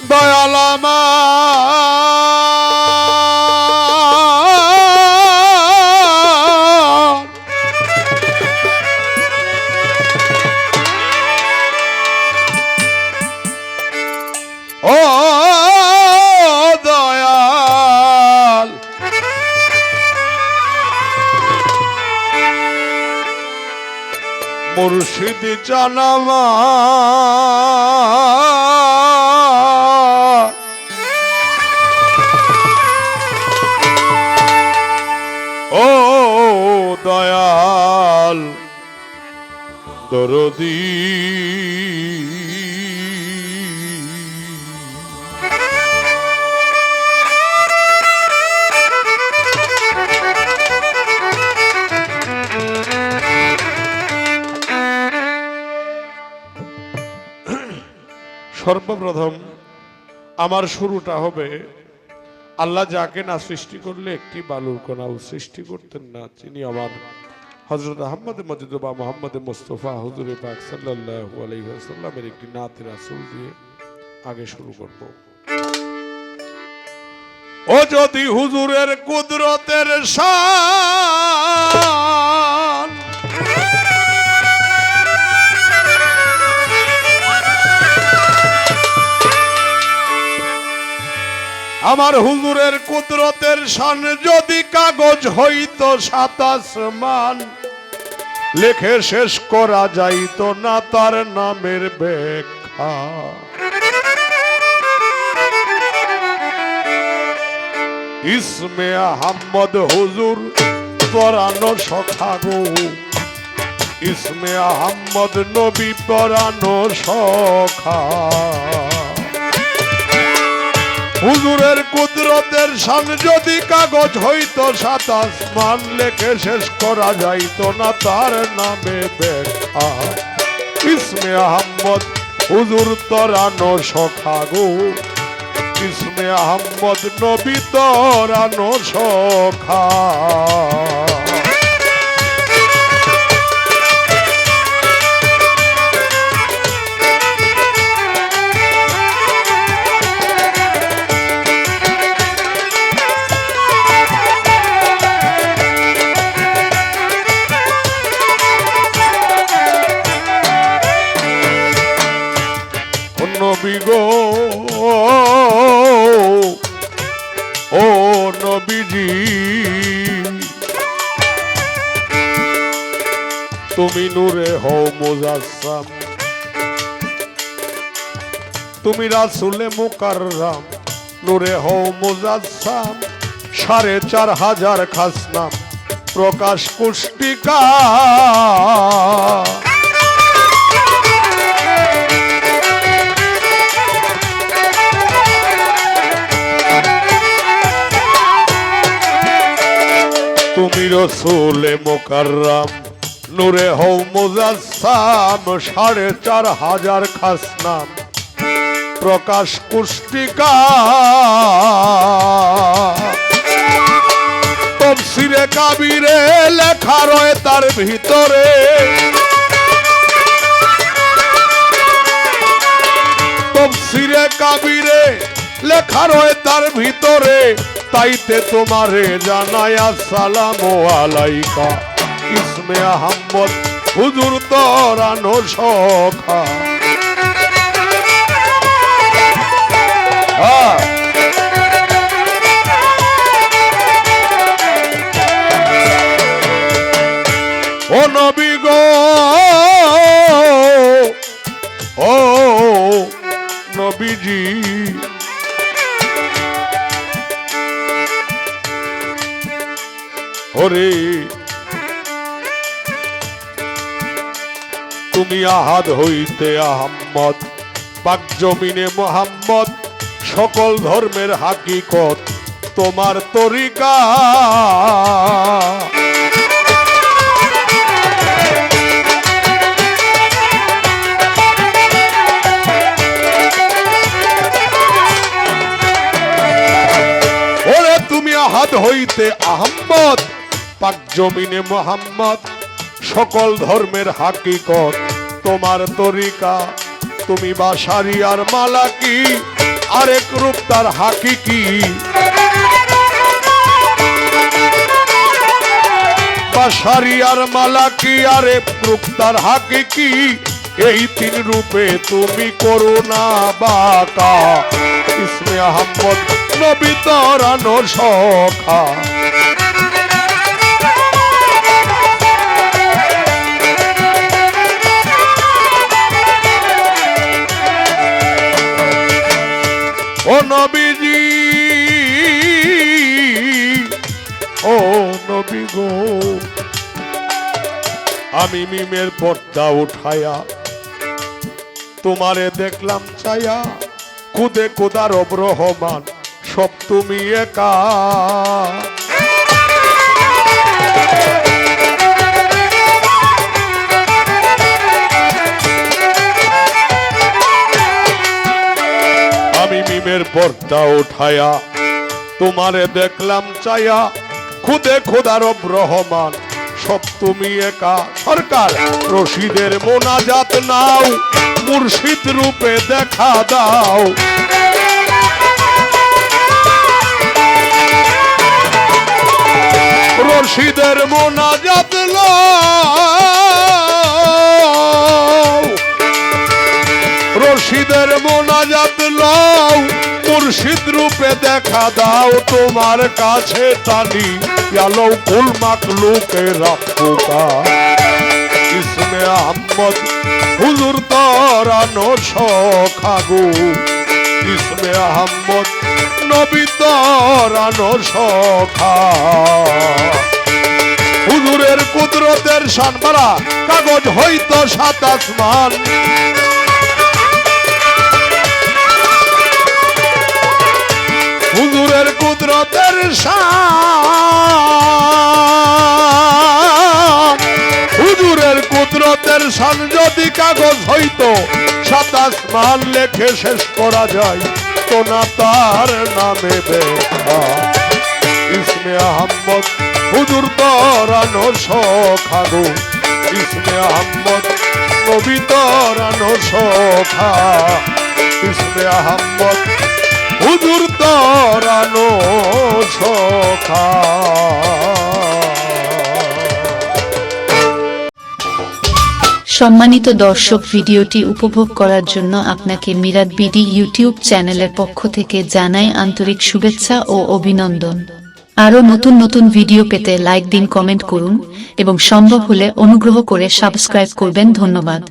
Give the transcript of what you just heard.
দয়াল ও দয়াল মুর্শিদ জানামা ও দয়াল দরদী সর্বপ্রথম আমার শুরুটা হবে আল্লাহ যাকে না সৃষ্টি করলে একটি বালুর কণাও সৃষ্টি করতেন না, তিনি আমার হযরত আহমদ মজিদুবা মুহাম্মদ মুস্তাফা হুজুর পাক সাল্লাল্লাহু আলাইহি ওয়াসাল্লামের একটি নাত রাসূল দিয়ে আগে শুরু করব। ও যদি হুজুরের কুদরতের শান আমার হুজুরের কুদরতের শান যদি কাগজ হইতো সাত আসমান, লেখে শেষ করা যাইতো না তার নামের ব্যাখ্যা। ইসমে আহমদ হুজুর পরানো সখাগো, ইসমে আহমদ নবী পরানো সখা। হুজুরের কুদরতের শান যদি কাগজ হইতো সাত আসমান, লেখে শেষ করা যাইতো না তার নামে ব্যাখ্যা। ইসমে আহমদ হুজুর তরানো সখাগো, ইসমে আহমদ নবী তরানো সখা। নবী গো ও নবীজি, তুমি নূরে হও মুজাসসাম, তুমি রাসূলে মুকাররম, নূরে হও মুজাসসাম। ৪৫০০ খাসনাম প্রকাশ পুষ্টিকা। তুমি রসুলে মুকাররম, নূরে হও মুজাসসাম। ৪৫০০ খাসনাম প্রকাশ পুষ্টিকা। তাফসীরে কাবীরে লেখা রয়ে তার ভিতরে, তাফসীরে কাবীরে লেখা রয়ে তার ভিতরে। তাইতে তোমারে জানাই আসসালামু আলাইকা। ইসমে আহমদ হুজুর তরানো সখা। ও নবী গো ও নবীজি, ওরে তুমি আহাদ হইতে আহম্মদ, পাক জমিনে মুহাম্মদ। সকল ধর্মের হাকিকত তোমার তরিকা। ওরে তুমি আহাদ হইতে আহম্মদ, পাক জমিনে মুহাম্মদ। সকল ধর্মের হাকিকত তোমার তরিকা। তুমি বাশারি আর মালাকি, আরেক রূপ তার হাকিকি, বাশারি আর মালাকি আরেক রূপ তার হাকিকি। এই তিন রূপে তুমি করুণা বাকা, ইসমে আহমদ নবী তরানো সখা। ও নবীজি, ও নবী গো, আমি মিমের পর্দা উঠায়া তোমারে দেখলাম চায়া, খুদে খোদা রব রহমান সব তুমি একা। আমি মিমের পর্দা উঠায়া তোমারে দেখলাম চায়া, খুদে খোদা রব রহমান সব তুমি একা। সরকার রশিদের মোনাজাত নাও, মুর্শিদ রূপে দেখা দাও। রশিদের মোনাজাত নাও, রশিদের মোনাজাত নাও, মুর্শিদ রূপে দেখা দাও। তোমার কাছে টানি আলো কুল মাকলুকে রাখুকা, ইসমে আহমদ হুজুর তরানো সখা গো, ইসমে আহমদ নবী তরানো সখা। হুজুরের কুদরতের শান বাড়া, কাগজ হইতো সাত আসমান। হুজুরের কুদরতের শান, হুজুরের কুদরতের শান যদি কাগজ হইতো সাত আসমান লেখে শেষ করা যায় তো না তার নামে বেখা। ইসমে আহমদ হুজুর তরানো সখা গো, ইসমে আহমদ নবী তরানো সখা, ইসমে আহমদ হুজুর তরানো সখা। সম্মানিত দর্শক, ভিডিওটি উপভোগ করার জন্য আপনাকে মিরাদ বিডি ইউটিউব চ্যানেলের পক্ষ থেকে জানাই আন্তরিক শুভেচ্ছা ও অভিনন্দন। আরও নতুন নতুন ভিডিও পেতে লাইক দিন, কমেন্ট করুন এবং সম্ভব হলে অনুগ্রহ করে সাবস্ক্রাইব করবেন। ধন্যবাদ।